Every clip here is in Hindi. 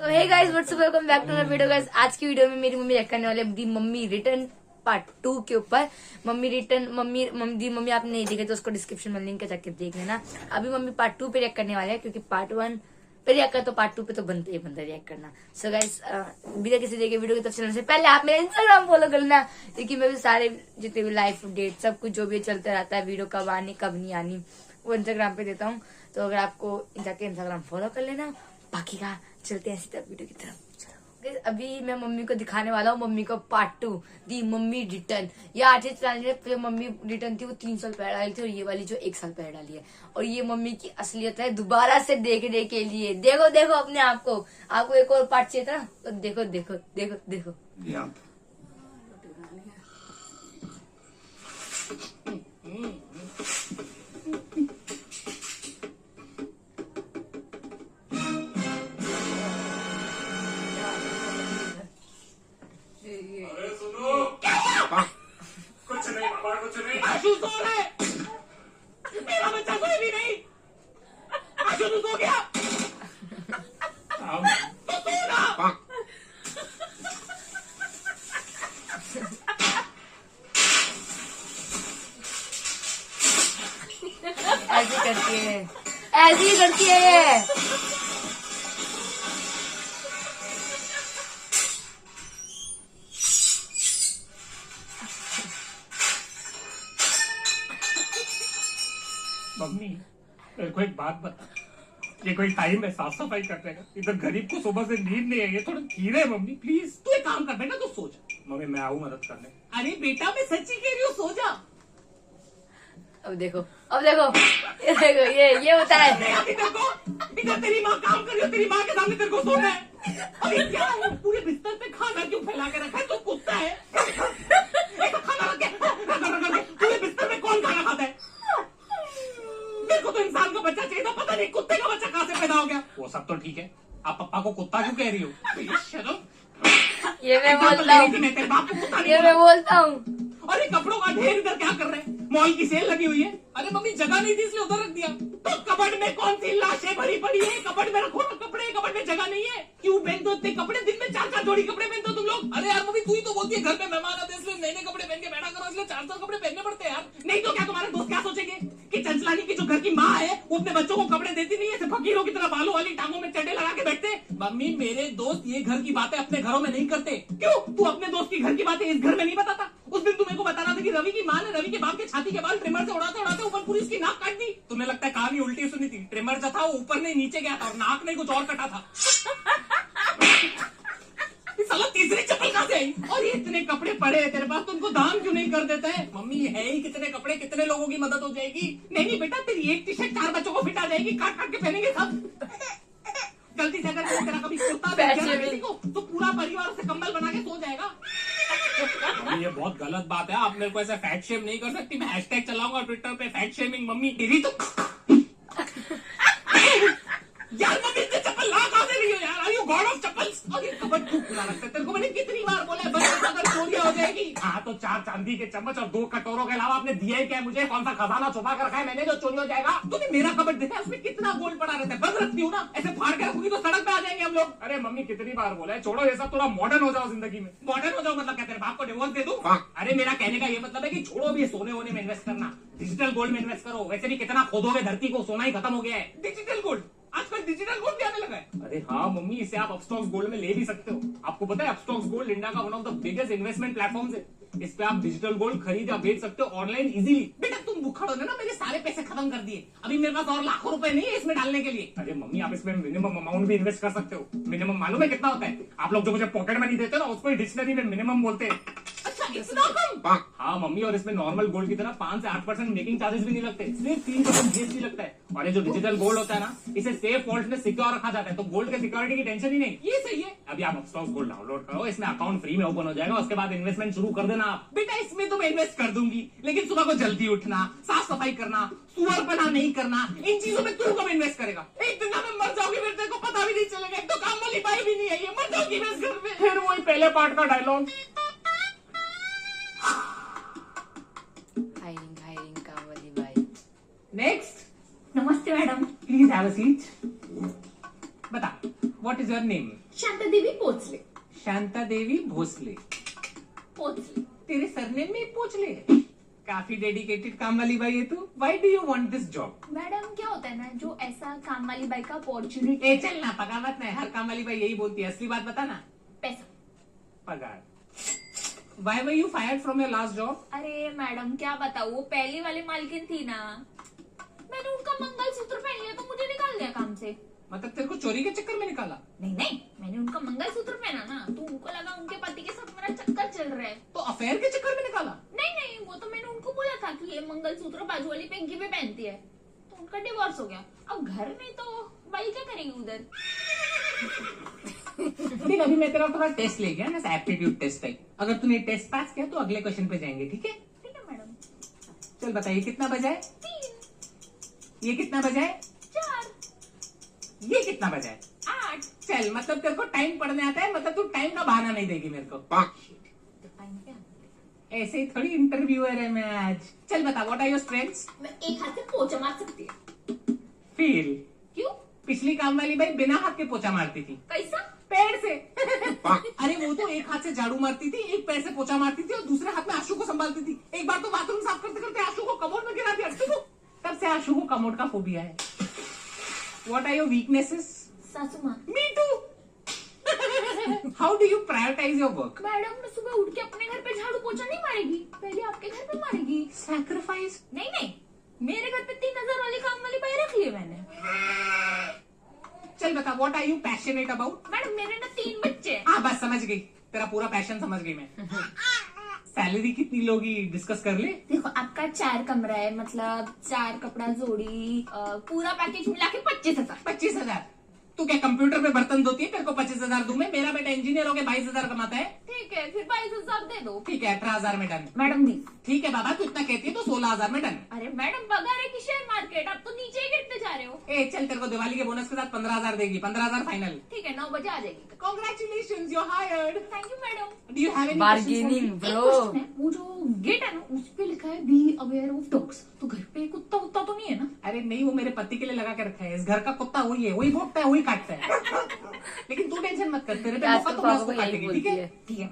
तो हे guys what's up, welcome back to another video guys. आज की वीडियो में मेरी मम्मी रिएक्ट करने वाले दी मम्मी रिटर्न पार्ट 2 के ऊपर। मम्मी आपने नहीं देखा तो उसको डिस्क्रिप्शन में लिंक है, जाके देख लेना। अभी मम्मी पार्ट 2 पे रिएक्ट करने वाले हैं, क्योंकि पार्ट 1 पे रिएक्ट कर तो पार्ट 2 पे तो बनता ही बनता रिएक्ट करना। सो गाइस बिना किसी देखे वीडियो की तरफ चलने से पहले आप मेरा इंस्टाग्राम फॉलो कर लेना, क्योंकि मैं भी सारे जितने भी लाइफ अपडेट सब कुछ जो भी चलता रहता है, वीडियो कब आनी कब नहीं आनी, वो इंस्टाग्राम पे देता हूँ। तो अगर आपको जाके इंस्टाग्राम फॉलो कर लेना। बाकी का चलते हैं सीधा वीडियो की तरफ। चलो अभी मैं मम्मी को दिखाने वाला हूँ मम्मी को पार्ट 2 दी मम्मी रिटर्न। या आज चैनल जो मम्मी रिटर्न थी वो 3 साल पहले डाली थी, और ये वाली जो 1 साल पहले डाली है। और ये मम्मी की असलियत है दोबारा से देखने के लिए। देखो देखो अपने आप को, आपको एक और पार्ट चाहिए था तो देखो देखो देखो देखो। अरे सुनो, कुछ नहीं बाबा, कुछ नहीं। आशु सो रहा है, मेरा बच्चा कोई भी नहीं। आशु तू सो गया तो सो ना। ऐसी करती है, ऐसी ही करती है ये। मम्मी मेरे को एक बात बता, ये कोई टाइम है साफ सफाई करने का? इधर गरीब को सुबह से नींद नहीं है, ये थोड़ा धीरे है मम्मी प्लीज। तू एक काम कर बेटा, तू सो जा। मम्मी मैं आऊँ मदद करने। अरे बेटा मैं सच्ची कह रही हूँ, सो जा। अब देखो ये देखो ये होता है। तेरे को इधर तेरी माँ काम कर रही हो, तेरी माँ के सामने तेरे को सोना है। अरे क्या है, पूरे बिस्तर पे खाना क्यों फैला के रखा है? तू कुत्ता है। एक खाना रख के पूरे बिस्तर में कौन खाना खाता है? मेरे को तो इंसान का बच्चा चाहिए था, पता नहीं कुत्ते का बच्चा कहाँ से पैदा हो गया। वो सब तो ठीक है, आप पप्पा को कुत्ता क्यों कह रही हो? शर्म। ये मैं बोलता हूँ, मैं तेरे बाप को कुत्ता नहीं ये मैं बोलता हूँ। अरे कपड़ों का ढेर इधर क्या कर रहे हैं? मॉल की सेल लगी हुई है। अरे मम्मी जगह नहीं थी इसलिए उधर रख दिया। तो कबर्ड में कौन सी लाशें भरी पड़ी है? कबर्ड में रखो ना कपड़े, कबर्ड में जगह नहीं है। क्यों पहन दो इतने कपड़े? दिन में 4-4 जोड़ी कपड़े पहनते हो तुम लोग। अरे यार मम्मी तू ही तो बोलती है घर में मेहमान आते हैं इसलिए नए नए कपड़े पहन के बैठा करो, इसलिए 4-4 कपड़े पहनने पड़ते हैं यार। नहीं तो क्या तुम्हारे दोस्त क्या सोचेंगे कि चंचलानी की जो घर की माँ है वो अपने बच्चों को कपड़े देती नहीं है, ऐसे फकीरों की तरह बालों वाली टांगों में चड्डे लगा के बैठते। मम्मी मेरे दोस्त ये घर की बातें अपने घरों में नहीं करते। क्यों? तू अपने दोस्त की घर की बातें इस घर में नहीं बताता? उस दिन तू मेरे को बता रहा था कि रवि की माँ ने रवि के बाप के छाती के बाल ट्रिमर से उड़ाते उड़ाते ऊपर पूरी इसकी नाक काट दी। तुम्हें लगता है कहानी उल्टी सुनी थी? ट्रिमर जो था वो ऊपर नहीं नीचे गया था और नाक नहीं कुछ और कटा था। साला तीसरी चप्पल कहाँ से आई? और ये इतने कपड़े पड़े हैं तेरे पास, तुमको दान क्यों नहीं कर देता है? मम्मी है ही कितने कपड़े, कितने लोगों की मदद हो जाएगी। नहीं बेटा तेरी एक टी शर्ट 4 बच्चों को फिट आ जाएगी, काट काट के पहनेंगे सब। गलती से अगर तेरा कभी कुर्ता पहन गया किसी को तो पूरा परिवार उसे कंबल बना के सो जाएगा। मम्मी ये बहुत गलत बात है, आप मेरे को ऐसे फैट शेम नहीं कर सकती। मैं हैशटैग चलाऊंगा ट्विटर पे, फैट शेमिंग मम्मी तेरी। तो यार मम्मी इतने चप्पल ला कहाँ से रही हो यार? Are you god of chappals? और ये कबर्ड क्यों खुला रखता है? तेरे को मैंने कितनी बार बोला है बस अगर चोरियां हो जाएगी। हाँ तो 4 चांदी के चम्मच और 2 कटोरों के अलावा आपने दिया ही क्या है मुझे? कौन सा खजाना छुपा कर रखा है मैंने जो चोरी हो जाएगा? तूने मेरा कबर्ड देखा है? उसमें कितना गोल्ड पड़ा रहता है। बंद रखती हूँ ना, ऐसे फाड़ के रखूंगी तो सड़क पे आ जाएंगे हम लोग। अरे मम्मी कितनी बार बोला है, छोड़ो ये सब, थोड़ा मॉडर्न हो जाओ जिंदगी में। मॉडर्न हो जाओ मतलब क्या? तेरे बाप को डिवोर्स दे दूं? अरे मेरा कहने का ये मतलब है कि छोड़ो भी सोने वोने में इन्वेस्ट करना, डिजिटल गोल्ड में इन्वेस्ट करो। वैसे भी कितना खोदोगे धरती को, सोना ही खत्म हो गया है। Digital gold? आजकल डिजिटल गोल्ड भी आने लगा है। अरे हाँ मम्मी, इसे आप अपस्टॉक्स गोल्ड में ले भी सकते हो। आपको पता है अपस्टॉक्स गोल्ड इंडिया का one of the biggest investment platform है। इस पे आप डिजिटल गोल्ड खरीद या बेच सकते हो ऑनलाइन इजीली। बेटा तुम बुखड़ो ने ना मेरे सारे पैसे खत्म कर दिए, अभी मेरे पास और लाखों रुपए नहीं है इसमें डालने के लिए। अरे मम्मी आप इसमें मिनिमम अमाउंट भी इन्वेस्ट कर सकते हो। मिनिमम मालूम है कितना होता है? आप लोग जो मुझे पॉकेट मनी देते हो ना उसको डिक्शनरी में मिनिमम बोलते हैं। अच्छा इतना कम? हाँ मम्मी, और इसमें नॉर्मल गोल्ड की तरह 5 से 8% मेकिंग चार्जेस भी नहीं लगते, सिर्फ 3% जीएसटी लगता है। और ये जो डिजिटल गोल्ड होता है ना, इसे सेफ वॉल्ट में सिक्योर रखा जाता है, तो गोल्ड के सिक्योरिटी की टेंशन ही नहीं। ये सही है। अभी आप अपस्टॉक्स गोल्ड डाउनलोड करो, इसमें अकाउंट फ्री में ओपन हो जाएगा, उसके बाद इन्वेस्टमेंट शुरू कर देना आप। बेटा इसमें तो मैं इन्वेस्ट कर दूंगी, लेकिन सुबह को जल्दी उठना, साफ सफाई करना, सुअरपना नहीं करना, इन चीजों में तू कब इन्वेस्ट करेगा? एक दिन में मर जाओगी, फिर तेरे को पता भी नहीं चलेगा। एक तो काम वाली बाई भी नहीं है, ये मर जाओगी मैं इस घर में। फिर वही पहले पार्ट का डायलॉग। हायरिंग काम वाली बाई। नेक्स्ट। नमस्ते madam. Please have a seat. बता what is your name? Shanta Devi Bhosale. Shanta Devi Bhosale. Bhosale. तेरे सरनेम में भोसले है। काफी डेडिकेटेड काम वाली बाई है तू। Why do you want this job? Madam क्या होता है ना, जो ऐसा काम वाली बाई का अपॉर्चुनिटी। ए चल ना, पगावत नहीं, हर काम वाली बाई यही बोलती है। असली बात बता ना। पैसा। पगार। Why were you fired from your last job? अरे मैडम क्या बताऊँ, वो पहली वाली मालकिन थी ना, मैंने उनका मंगलसूत्र पहन लिया तो मुझे निकाल दिया काम से। मतलब तेरे को चोरी के चक्कर में निकाला? नहीं नहीं, मैंने उनका मंगलसूत्र पहना ना, तो उनको लगा उनके पति के साथ मेरा चक्कर चल रहा है। तो अफेयर के चक्कर में निकाला? नहीं नहीं, वो तो मैंने उनको बोला था कि ये मंगलसूत्र बाजू वाली पिंकी पे पहनती है, तो उनका डिवोर्स हो गया। अब घर में तो बाई क्या करेगी उधर। देख अभी मैं तेरा थोड़ा टेस्ट ले गया ना, एप्टीट्यूड टेस्ट है। अगर तूने टेस्ट पास किया तो अगले क्वेश्चन पे जाएंगे, ठीक है? ठीक है मैडम। चल बताइए कितना बजा है? 3, ये कितना बजा है? 4, ये कितना बजा है? 8। चल मतलब तेरे को टाइम पढ़ने आता है, मतलब तू टाइम का बहाना नहीं देगी मेरे को। तो टाइम क्या? ऐसे ही थोड़ी इंटरव्यूअर है मैं आज। चल बता, व्हाट आर योर स्ट्रेंथ्स? मैं एक हाथ से पोछा मार सकती हूँ। फील। क्यों? पिछली काम वाली भाई बिना हाथ के पोछा मारती थी। कैसा? पैर से। अरे वो तो एक हाथ से झाड़ू मारती थी, एक पैर से पोछा मारती थी और दूसरे हाथ में आशु को संभालती थी। एक बार तो बाथरूम साफ करते करते आशु को कमोड में गिरा दिया। तब से आशु को कमोड का फोबिया है। What are your weaknesses? सासू माँ। Me too. How do you prioritize your work? Madam सुबह उठ के अपने घर पे झाड़ू पोछा नहीं मारेगी, पहले आपके घर पे मारेगी। Sacrifice? नहीं नहीं, मेरे घर पे 3000 वाली काम वाली बाई रख ली मैंने। चल बता, what are you passionate about? Madam मेरे ना 3 बच्चे हैं। हाँ बस समझ गई, तेरा पूरा पैशन समझ गई मैं। सैलरी कितनी लोगी डिस्कस कर ले। देखो आपका 4 कमरा है, मतलब 4 कपड़ा जोड़ी, पूरा पैकेज मिला के 25,000। 25,000? तू क्या कंप्यूटर पे बर्तन धोती है? तेरे को 25,000 दूं मैं? मेरा बेटा इंजीनियर हो गया 22,000 कमाता है। ठीक है फिर 22,000 दे दो। ठीक है 18,000 में डन। मैडम दी। ठीक है बाबा, तू इतना कहती है तो 16,000 में डन। अरे मैडम पगार है कि शेयर मार्केट, आप तो नीचे ही गिरते जा रहे हो। ए चल, तेरे को दिवाली के बोनस के साथ 15,000 देगी। 15,000 फाइनल। ठीक है 9 बजे आ जाएगी। Congratulations, you're hired. Thank you madam. Do you have any Bargaining, questions for me? bro. एक क्वेश्चन है, वो जो गेट है ना उस पे लिखा है बी अवेयर ऑफ डॉग्स, तो घर पे कुत्ता उत्ता तो नहीं है ना? अरे नहीं, वो मेरे पति के लिए लगा के रखा है। इस घर का कुत्ता वही है, वही भोगता है, वही काटता है। लेकिन तू टेंशन मत कर, तेरे पे मौका तो मैं उसको काटेगी, ठीक है? ठीक है।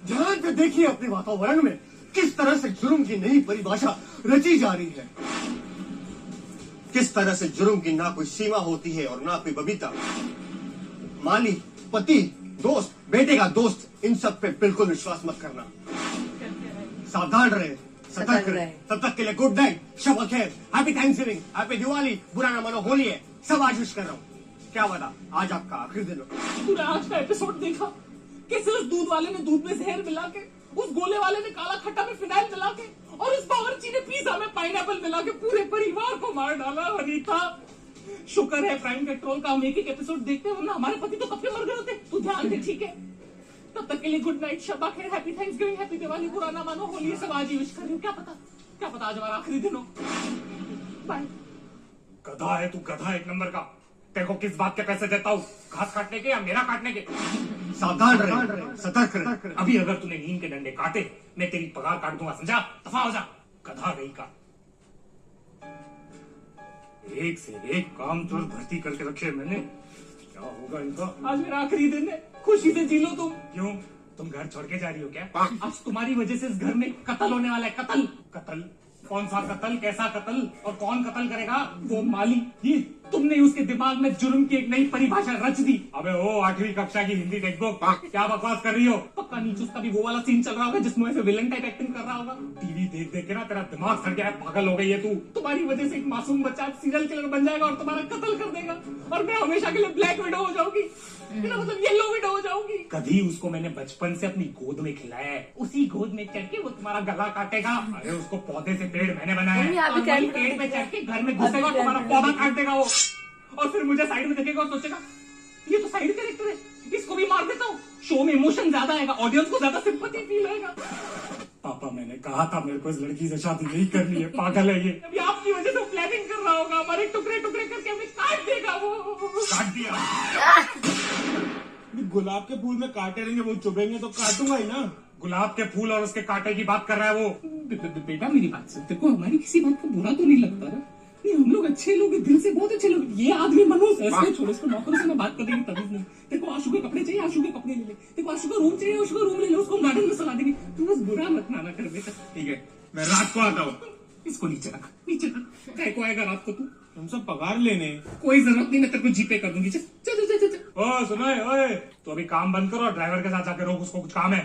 ध्यान से देखिए अपने वातावरण में किस तरह से जुर्म की नई परिभाषा रची जा रही है। किस तरह से जुर्म की ना कोई सीमा होती है और ना कोई बबीता। माली, पति, दोस्त, बेटे का दोस्त, इन सब पे बिल्कुल विश्वास मत करना। सावधान रहे, सतर्क रहे। तब तक के लिए गुड नाइट, शब खैर, हैप्पी थैंक्सगिविंग, हैप्पी दिवाली, बुरा ना मानो होली है, सब आज विश कर रहा हूँ। क्या बता, आज आपका आखिरी दिन हो। तूने आज का एपिसोड देखा? कैसे उस दूध वाले ने दूध में जहर मिला के, उस गोले वाले ने काला खट्टा में फिनाइल मिला के, और उस बावर्ची ने पिज्जा में पाइनएप्पल मिला के पूरे परिवार को मार डाला। अनीता शुक्र है प्राइम पेट्रोल का हम एक एक एपिसोड देखते हैं, वरना हमारे पति तो कब के मर गए होते। तू ध्यान दे, ठीक है? तब तक के लिए गुड नाइट, शब्बा खैर, हैप्पी थैंक्सगिविंग, हैप्पी दिवाली, बुरा ना मानो होली, सब आज ही विश कर रही हूँ। क्या पता आज हमारा आखिरी दिन हो। बाय। गधा है तू, गधा एक नंबर का। तेरे को किस बात के पैसे देता हूँ, घास काटने के या मेरा काटने के? सावधान रहे, सतर्क रहे। अभी अगर तूने नीम के डंडे काटे, मैं तेरी पगार काट दूंगा, समझा? दफा हो जा, गधा गई का। एक से एक काम चोर भर्ती करके रखे मैंने। क्या होगा इनका? आज मेरा आखिरी दिन है, खुशी से जी लो तुम। क्यों, तुम घर छोड़ के जा रही हो क्या? आज तुम्हारी वजह से इस घर में कत्ल होने वाला है। कत्ल। कत्ल? कौन सा कत्ल, कैसा कत्ल, और कौन कत्ल करेगा? वो माली, ये तुमने उसके दिमाग में जुर्म की एक नई परिभाषा रच दी। अबे ओ 8वीं कक्षा की हिंदी टेक्स्ट बुक, क्या बकवास कर रही हो? पक्का नीचे उसका भी वो वाला सीन चल रहा होगा जिसमें ऐसे विलन टाइप एक्टिंग कर रहा होगा। टीवी देख देख के ना तेरा दिमाग सड़ गया है, पागल हो गई है तू। तुम्हारी वजह से एक मासूम बच्चा सीरियल किलर बन जाएगा और तुम्हारा कत्ल कर देगा, और मैं हमेशा के लिए ब्लैक विडो हो जाऊंगी, मतलब येलो विडो हो जाऊंगी। कभी उसको मैंने बचपन से अपनी गोद में खिलाया है। उसी गोद में चढ़ के वो तुम्हारा गला काटेगा। अरे उसको पौधे से पेड़ मैंने बनाया है। यहाँ पे और वही क्या- पेड़ पे चढ़ के घर में घुसेगा और तुम्हारा पौधा काट देगा वो, और फिर मुझे साइड में देखेगा और सोचेगा ये तो साइड कैरेक्टर है, इसको भी मार देता हूँ। शो में इमोशन ज्यादा आएगा, ऑडियंस को ज्यादा सिंपैथी फील होगा। पापा मैंने कहा था मेरे को इस लड़की से शादी नहीं करनी है, पागल है ये। अभी आपकी वजह से प्लानिंग कर रहा होगा, हमारे टुकड़े टुकड़े करके हमें काट देगा वो। काट दिया। गुलाब के फूल में कांटे रहेंगे, वो चुभेंगे तो काटूंगा ही ना। गुलाब के फूल और उसके कांटे की बात कर रहा है वो। बेटा मेरी बात सुन, तेरे को हमारी किसी बात का बुरा तो नहीं लगता ना? नहीं हम लोग अच्छे लोग हैं, दिल से बहुत अच्छे लोग। ये आदमी मनोज ऐसे छोड़, इसको नौकरों से मैं बात कर देंगे तभी नहीं। देखो आशु के कपड़े चाहिए, आशु के कपड़े ले ले। देखो आशु का रूम चाहिए, आशु का रूम ले ले। उसको गार्डन में सला देंगे। तू बस बुरा मत माना कर बेटा। ठीक है, मैं रात को आता हूँ। इसको नीचे रख, नीचे रख। काय को आएगा रात को तू? हम सब पगार लेने। कोई जरूरत नहीं, मैं तेरे को जीपे कर दूंगी। चल चल चल चल। ओ सुनो, ओए तो अभी काम बंद करो, ड्राइवर के साथ जाके रोक, उसको कुछ काम है।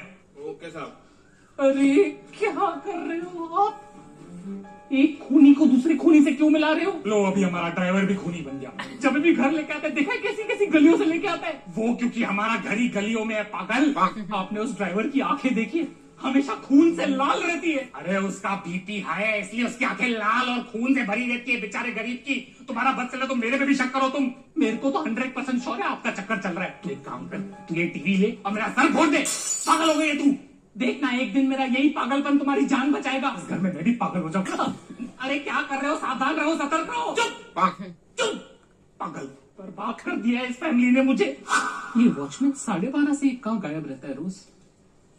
ओके साहब। अरे क्या कर रहे हो आप? एक खूनी को दूसरे खूनी से क्यों मिला रहे हो? लो, अभी हमारा ड्राइवर भी खूनी बन गया। जब भी घर लेके आता है, देखा है कैसी कैसी गलियों से लेके आता है। वो क्योंकि हमारा घर ही गलियों में है पागल। आपने उस ड्राइवर की आंखें देखी है? हमेशा खून से लाल रहती है। अरे उसका बीपी हाई है, इसलिए उसकी आंखें लाल और खून से भरी रहती है, बेचारे गरीब की। तुम्हारा बस चले तो मेरे पे भी शक करो तुम। मेरे को तो 100% श्योर है आपका चक्कर चल रहा है। तू एक काम कर, तू ये टीवी ले और मेरा सर फोड़ दे। पागल हो गई है तू। देखना एक दिन मेरा यही पागलपन तुम्हारी जान बचाएगा। इस घर में मैं भी पागल हो जाऊंगा। अरे क्या कर रहे हो? सावधान रहो, सतर्क रहो। चुप चुप पागल। बर्बाद कर दिया है इस फैमिली ने मुझे। ये वॉचमैन 12:30 से कहाँ गायब रहता है रोज?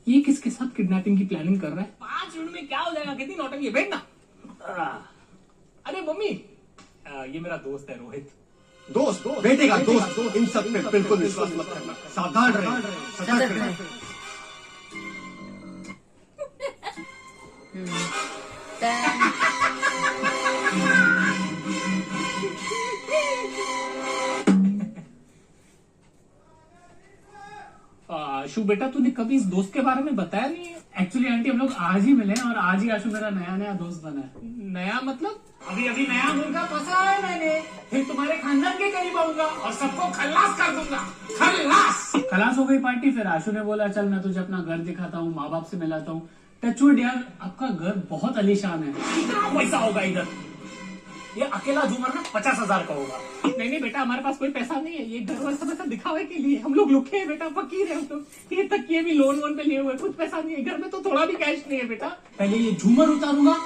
ये किसके साथ किडनैपिंग की प्लानिंग कर रहा है? 5 मिनट में क्या हो जाएगा? कितनी नौटंकी है, बैठना। अरे मम्मी, ये मेरा दोस्त है रोहित। दोस्त, बेटे का दोस्त, इन सब पे बिल्कुल विश्वास मत करना। सावधान रहे, सतर्क रहे। आशु बेटा, तूने कभी इस दोस्त के बारे में बताया नहीं है? एक्चुअली आंटी हम लोग आज ही मिले हैं और आज ही आशु मेरा नया नया दोस्त बना है। नया मतलब? अभी अभी नया मुर्गा फंसा है मैंने, फिर तुम्हारे खानदान के करीब आऊंगा और सबको खल्लास कर दूंगा। खल्लास। खलास हो गई पार्टी। फिर आशु ने बोला चल मैं तुझे अपना घर दिखाता हूँ, माँ बाप से मिलाता हूँ। टचवुड यार, आपका घर बहुत आलीशान है। कितना पैसा होगा इधर? ये अकेला झूमर ना 50,000 का होगा। नहीं बेटा, हमारे पास कोई पैसा नहीं है। ये घर वाला सब दिखावे के लिए। हम लोग लुखे हैं बेटा, फकीर है हम लोग। ये तक ये भी लोन वोन पे लिए हुए, कुछ पैसा नहीं है घर में, तो थोड़ा भी कैश नहीं है बेटा। पहले ये झूमर उतारूंगा,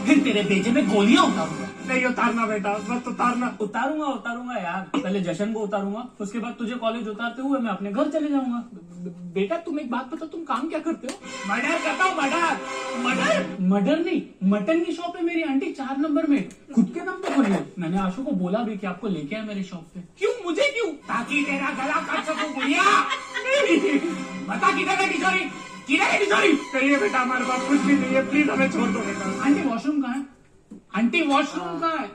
फिर तेरे बेचे में गोलियां उतारूंगा। नहीं उतारना बेटा, बस उतारना। उतारूंगा यार। पहले जशन को उतारूंगा, उसके बाद तुझे कॉलेज उतारते हुए मैं अपने घर चले जाऊंगा। बेटा तुम एक बात बताओ, तुम काम क्या करते हो? मर्डर करता हूँ, मर्डर। मर्डर? मर्डर नहीं, मटन की शॉप है मेरी आंटी, 4 नंबर में। खुद के नाम पे खोली है। मैंने आशु को बोला भी कि आपको लेके आए मेरे शॉप पे। क्यों? मुझे क्यों? ताकि तेरा गला काट सकूं गुड़िया। बता किधर है तिजोरी? किधर है तिजोरी? कहिए बेटा, हमारे पास कुछ भी नहीं है, प्लीज हमें छोड़ दो बेटा। आंटी वॉशरूम कहाँ है? आंटी वॉशरूम कहाँ है?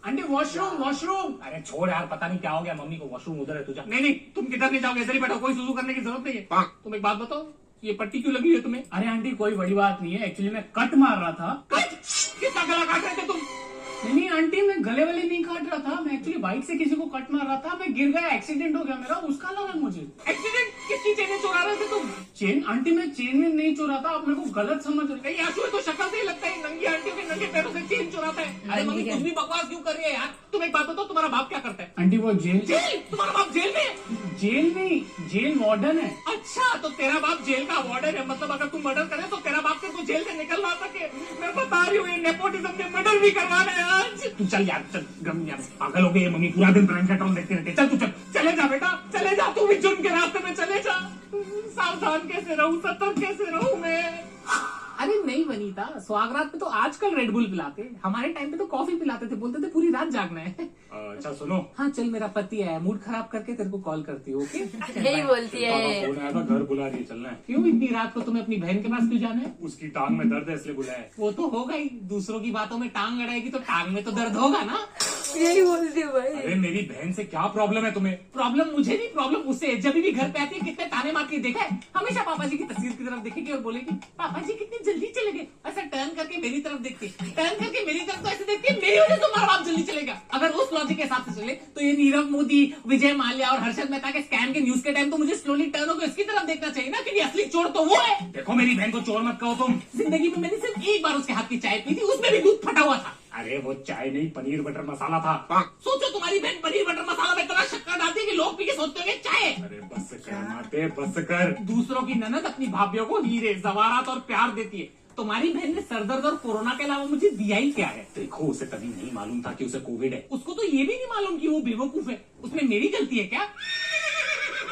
Aunty washroom. अरे छोड़ यार, पता नहीं क्या हो गया मम्मी को। वॉशरूम उधर है, तुझा। नहीं, तुम किधर नहीं जाओगे, इधर ही बैठो, कोई सुसु करने की जरूरत नहीं है। तुम एक बात बताओ, ये पट्टी क्यों लगी है तुम्हें? अरे आंटी कोई बड़ी बात नहीं है, एक्चुअली मैं कट मार रहा था। कट? कितना गला काट रहे थे तुम? नहीं आंटी, मैं गले वाले नहीं काट रहा था। मैं एक्चुअली बाइक से किसी को कट मार रहा था, मैं गिर गया, एक्सीडेंट हो गया मेरा, उसका लगा मुझे। एक्सीडेंट? किसकी चेनें चुरा रहे थे तुम? चेन? आंटी मैं चेन में नहीं चुरा था, आप मेरे को गलत समझ रहे। नहीं आशु, तो शक्ल से ही लगता है नंगी आंटियों के नंगे पैरों से चेन चुराता है। अरे मम्मी कुछ भी बकवास क्यों कर रही है यार? तुम एक बात बताओ, तुम्हारा बाप क्या करता है? आंटी वो जेल तुम्हारा बाप जेल में है? जेल नहीं, जेल वार्डन है। अच्छा, तो तेरा बाप जेल का वार्डन है। मतलब अगर तुम मर्डर करे तो तेरा बाप से तो जेल से निकलवा सके। मैं बता रही हूँ, ये नेपोटिज्म में मर्डर भी करवाना है आज। तू चल यार, चल। गम यार, पागल हो गई मम्मी, पूरा दिन प्राइम पेट्रोल देखते रहते। चल तू चल। चले जा बेटा, चले जा। तू भी जुर्म के रास्ते में चले जा। सावधान कैसे रहूं, सतर्क कैसे रहूं मैं? अरे नहीं वनीता, स्वागरात पे तो आजकल रेड बुल पिलाते, हमारे टाइम पे तो कॉफी पिलाते थे। बोलते थे पूरी रात जागना है। अच्छा सुनो, हाँ चल, मेरा पति है, मूड खराब करके तेरे को कॉल करती हूँ। ओके? यही बोलती है। फोन आया था, घर बुला रही है, चलना है। क्यों इतनी रात को तुम्हें अपनी बहन के पास क्यों जाना है? उसकी टांग में दर्द है, इसलिए बुलाया है। वो तो होगा ही, दूसरों की बातों में टांग अड़ाएगी तो टांग में तो दर्द होगा ना। यही बोलती है भाई। अरे मेरी बहन से क्या प्रॉब्लम है तुम्हें? प्रॉब्लम मुझे नहीं, प्रॉब्लम उससे है। जब भी घर पे आती है कितने ताने मारती है, देखा है? हमेशा पापा जी की तस्वीर की तरफ देखेगी और बोलेगी पापा जी कितनी जल्दी चले गए। ऐसा टर्न करके मेरी तरफ देखती है, टर्न करके मेरी तरफ, तो ऐसे देखती है मेरी वजह से तुम्हारा बाप जल्दी चलेगा। अगर उस लॉजिक के हिसाब से चले तो ये नीरव मोदी, विजय माल्या और हर्षद मेहता के स्कैम के न्यूज के टाइम तो मुझे स्लोली टर्न होकर इसकी तरफ देखना चाहिए ना, क्योंकि असली चोर तो वो है। देखो मेरी बहन को चोर मत कहो तुम। जिंदगी में मैंने सिर्फ एक बार उसके हाथ की चाय पी थी, उसमें भी दूध फटा हुआ था। अरे वो चाय नहीं, पनीर बटर मसाला था। सोचो तुम्हारी बहन पनीर बटर मसाला में इतना शक्कर डालती है कि लोग पी के सोचते होंगे चाय है। अरे बस कर माते, बस कर। दूसरों की ननद अपनी भाभीियों को हीरे, जवारात और प्यार देती है। तुम्हारी बहन ने सरदर्द और कोरोना के अलावा मुझे दिया ही क्या है? देखो उसे तभी नहीं मालूम था कि उसे कोविड है। उसको तो ये भी नहीं मालूम कि वो बेवकूफ है। उसमें मेरी गलती है क्या?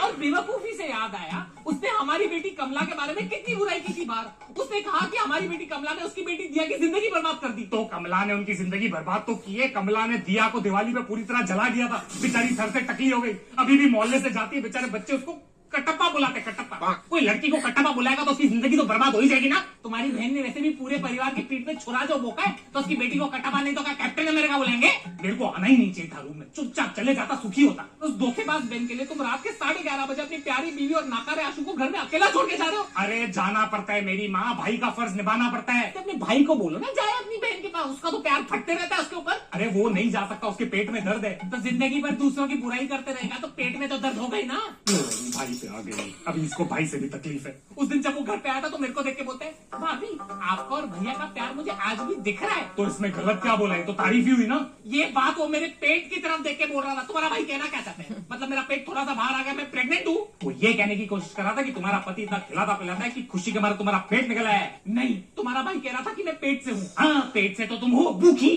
और बेवकूफी से याद आया, उसने हमारी बेटी कमला के बारे में कितनी बुराई की थी बाहर। उसने कहा कि हमारी बेटी कमला ने उसकी बेटी दिया की जिंदगी बर्बाद कर दी। तो कमला ने उनकी जिंदगी बर्बाद तो की है। कमला ने दिया को दिवाली पे पूरी तरह जला दिया था, बेचारी सर से टकली हो गई। अभी भी मोहल्ले से जाती है, बेचारे बच्चे उसको कटप्पा बुलाते, कटप्पा। कोई लड़की को कटप्पा बुलाएगा तो उसकी जिंदगी तो बर्बाद हो ही जाएगी ना। तुम्हारी बहन ने वैसे भी पूरे परिवार की पीठ में छुरा जो बोका है, तो उसकी बेटी को कटप्पा नहीं तो क्या कैप्टन अमेरिका बुलाएंगे? मेरे को आना ही नहीं चाहिए था रूम में, चुपचाप चले जाता, सुखी होता। उस धोखेबाज बहन के लिए तुम रात के 11:30 बजे अपनी प्यारी बीवी और नाकारे आशु को घर में अकेला छोड़ के जा रहे हो। अरे जाना पड़ता है मेरी माँ, भाई का फर्ज निभाना पड़ता है। तो अपने भाई को बोलो ना जाए अपनी बहन के पास, उसका तो प्यार फटते रहता है उसके ऊपर। अरे वो नहीं जा सकता, उसके पेट में दर्द है। तो जिंदगी भर दूसरों की बुराई करते रहेगा तो पेट में तो दर्द हो गई ना। भाई पे आ गई, अभी इसको भाई से भी तकलीफ है। उस दिन जब वो घर पे आया था तो मेरे को देख के बोलते हैं, भाभी आपका और भैया का प्यार मुझे आज भी दिख रहा है। तो इसमें गलत क्या बोला है? तो तारीफ ही हुई ना। ये बात वो मेरे पेट की तरफ देख के बोल रहा था। तुम्हारा भाई कहना क्या चाहते हैं? मतलब मेरा पेट थोड़ा सा बाहर आ गया, मैं प्रेग्नेंट हूँ? वो ये कहने की कोशिश कर रहा था कि तुम्हारा पति इतना खिलाता पिलाता है कि खुशी के मारे तुम्हारा पेट निकला है। नहीं, तुम्हारा भाई कह रहा था कि मैं पेट से हूँ। हाँ, पेट से तो तुम हो भूखी।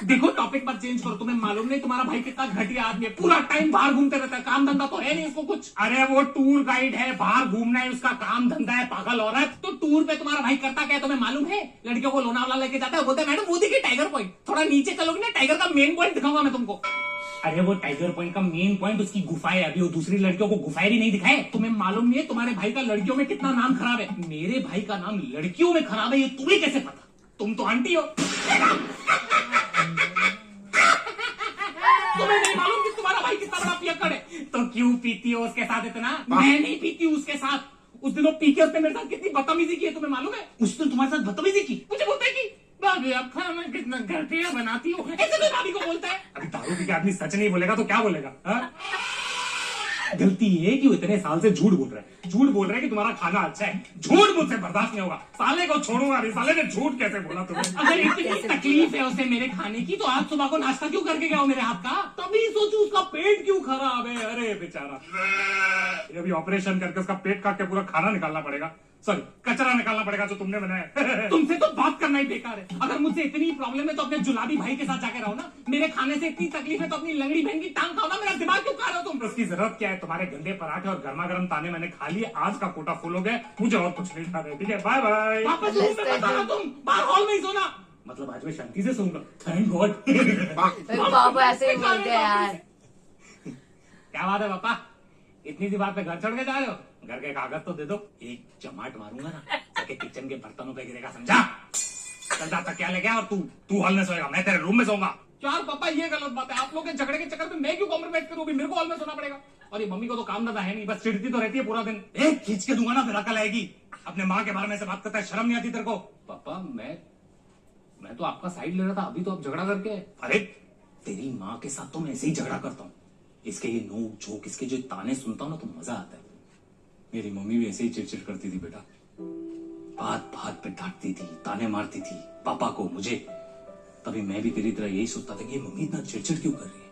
देखो टॉपिक मत चेंज करो, तुम्हें मालूम नहीं तुम्हारा भाई कितना घटिया आदमी है, पूरा टाइम बाहर घूमते रहता है, काम धंधा तो है नहीं उसको कुछ। अरे वो टूर गाइड है, बाहर घूमना है उसका काम धंधा है, पागल औरत। तो टूर पे तुम्हारा भाई करता क्या है तुम्हें मालूम है? लड़कियों को लोनावाला लेके जाता है, बोलते हैं मैडम वो देखिए टाइगर पॉइंट। थोड़ा नीचे चलोगे ना, टाइगर का मेन पॉइंट दिखाऊंगा मैं तुमको। अरे वो टाइगर पॉइंट का मेन पॉइंट उसकी गुफा है। अभी वो दूसरी लड़कियों को गुफाएं भी नहीं दिखाए। तुम्हें मालूम नहीं है तुम्हारे भाई का लड़कियों में कितना नाम खराब है? मेरे भाई का नाम लड़कियों में खराब है, ये तुम्हें कैसे पता? तुम तो आंटी हो। तुम्हें नहीं मालूम कि तुम्हारा भाई कितना बड़ा पियक्कड़ है? तो क्यों पीती हो उसके साथ इतना? मैं नहीं पीती हूँ उसके साथ। उस दिन वो पी के उसने मेरे साथ कितनी बदतमीजी की है तुम्हें मालूम है? उसने तुम्हारे साथ बदतमीजी की? मुझे बोलता है कि भाभी आप खाना कितना घटिया बनाती हो, ऐसे तो भाभी को बोलता है। अभी दारू पी के आदमी सच नहीं बोलेगा तो क्या बोलेगा? हाँ? गलती ये है कि वो इतने साल से झूठ बोल रहा है। झूठ बोल रहा है कि तुम्हारा खाना अच्छा है। झूठ मुझसे बर्दाश्त नहीं होगा। साले को छोड़ूंगा नहीं। साले ने झूठ कैसे बोला तुम्हें? अगर इतनी तकलीफ है उसे मेरे खाने की तो आज सुबह को नाश्ता क्यों करके गया हो मेरे हाथ का? तभी सोचू उसका पेट क्यों खराब है। अरे बेचारा, ये अभी ऑपरेशन करके उसका पेट काट के पूरा खाना निकालना पड़ेगा। सॉरी, कचरा निकालना पड़ेगा जो तुमने बनाया। तुमसे तो बात करना ही बेकार है। अगर मुझसे इतनी प्रॉब्लम है तो अपने जुलाबी भाई के साथ जाके रहो ना। मेरे खाने से इतनी तकलीफ है तो अपनी लंगड़ी बहन की टांग खाओ ना। मेरा दिमाग क्यों खा रहे हो तुम? उसकी जरूरत क्या है? तुम्हारे गंदे पराठे और गर्मा गर्म ताने मैंने खा लिए। आज का कोटा फुल हो गया, मुझे और कुछ नहीं खा रहे। ठीक है, बाय बाय। वापस रूम में मत आना तुम, बाहर हॉल में ही सोना। मतलब आज मैं शांति से सोऊंगा। Thank God. पापा ऐसे ही बोलते हैं यार। क्या बात है पापा, इतनी सी बात पे घर छोड़ के जा रहे हो? घर के कागज तो दे दो। एक चमाट मारूंगा ना, जाके किचन के बर्तनों पे गिरेगा, समझा? चल जा, तक क्या ले गया? और तू हॉल में सोएगा, मैं तेरे रूम में सोऊंगा। यार पापा ये गलत बात है। आप लोग के झगड़े के चक्कर में मैं क्यों कॉम्प्रोमाइज करूँ? मेरे को हॉल में सोना पड़ेगा। और ये मम्मी को तो काम धंधा है नहीं, बस चिढ़ती तो रहती है पूरा दिन। खींच के दूंगा ना, फिर अकल आएगी। अपने माँ के बारे में से बात करता है, शर्म नहीं आती तेरे को? पापा मैं तो आपका साइड ले रहा था, अभी तो आप झगड़ा करके। अरे तेरी माँ के साथ तो मैं ऐसे ही झगड़ा करता हूँ। इसके ये नोक झोंक, इसके जो ताने सुनता हूँ ना तो मजा आता है। मेरी मम्मी भी ऐसे ही चिड़चिड़ करती थी बेटा। बात बात पे डांटती थी, ताने मारती थी, पापा को, मुझे। तभी मैं भी तेरी तरह यही सोचता था कि ये मम्मी इतना चिड़चिड़ क्यों कर रही है।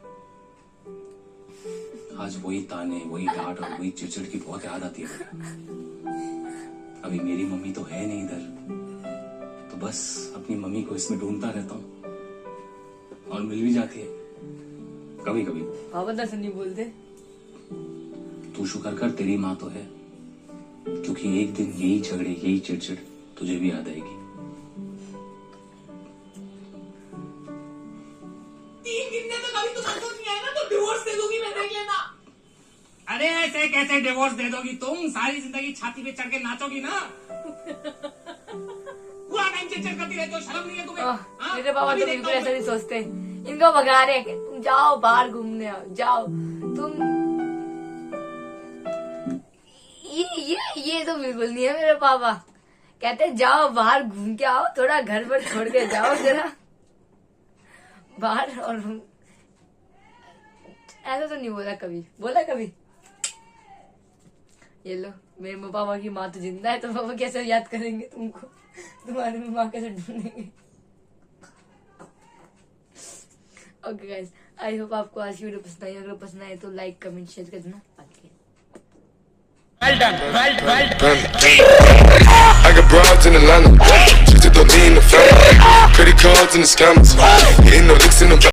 आज वही ताने, वही डांट और वही चिड़चिड़ की बहुत याद आती है बेटा। अभी मेरी मम्मी तो है नहीं इधर, तो बस अपनी मम्मी को इसमें ढूंढता रहता हूँ और मिल भी जाती है कभी कभी। पापा दर्शन नहीं बोलते। तू शुक्र कर तेरी माँ तो है, क्योंकि एक दिन यही झगड़े, यही चिड़चिड़ तुझे भी याद आएगी। 3 गिनने तक अभी तो समझ नहीं आया ना, तो डिवोर्स दे दूंगी मैं, देख लेना। अरे ऐसे कैसे डिवोर्स दे दोगी तुम? सारी जिंदगी छाती पे चढ़ के नाचोगी ना। पूरा टाइम चिड़चिड़ करती रहती हो, शर्म नहीं है तुम्हें? हाँ? मेरे पापा अभी तो देखता बिल्कुल हूँ ऐसा नहीं सोचते। इनको भगा रहे हैं कि तुम जाओ बाहर घूमने, आओ जाओ तुम। ये तो बिल्कुल नहीं है मेरे पापा। कहते जाओ बाहर घूम के आओ, थोड़ा घर पर छोड़ के जाओ जरा बाहर। और ऐसा तो नहीं बोला कभी, बोला कभी? ये लो, मेरे पापा की माँ तो जिंदा है, तो पापा कैसे याद करेंगे तुमको? तुम्हारे माँ कैसे ढूंढेंगे? ओके गाइस, आई होप आपको आज की वीडियो पसंद आई। अगर पसंद आए तो लाइक कमेंट शेयर कर देना। Well done. I got broads in Atlanta, just to throw me in the family. Credit cards and the scammers, hitting no licks in the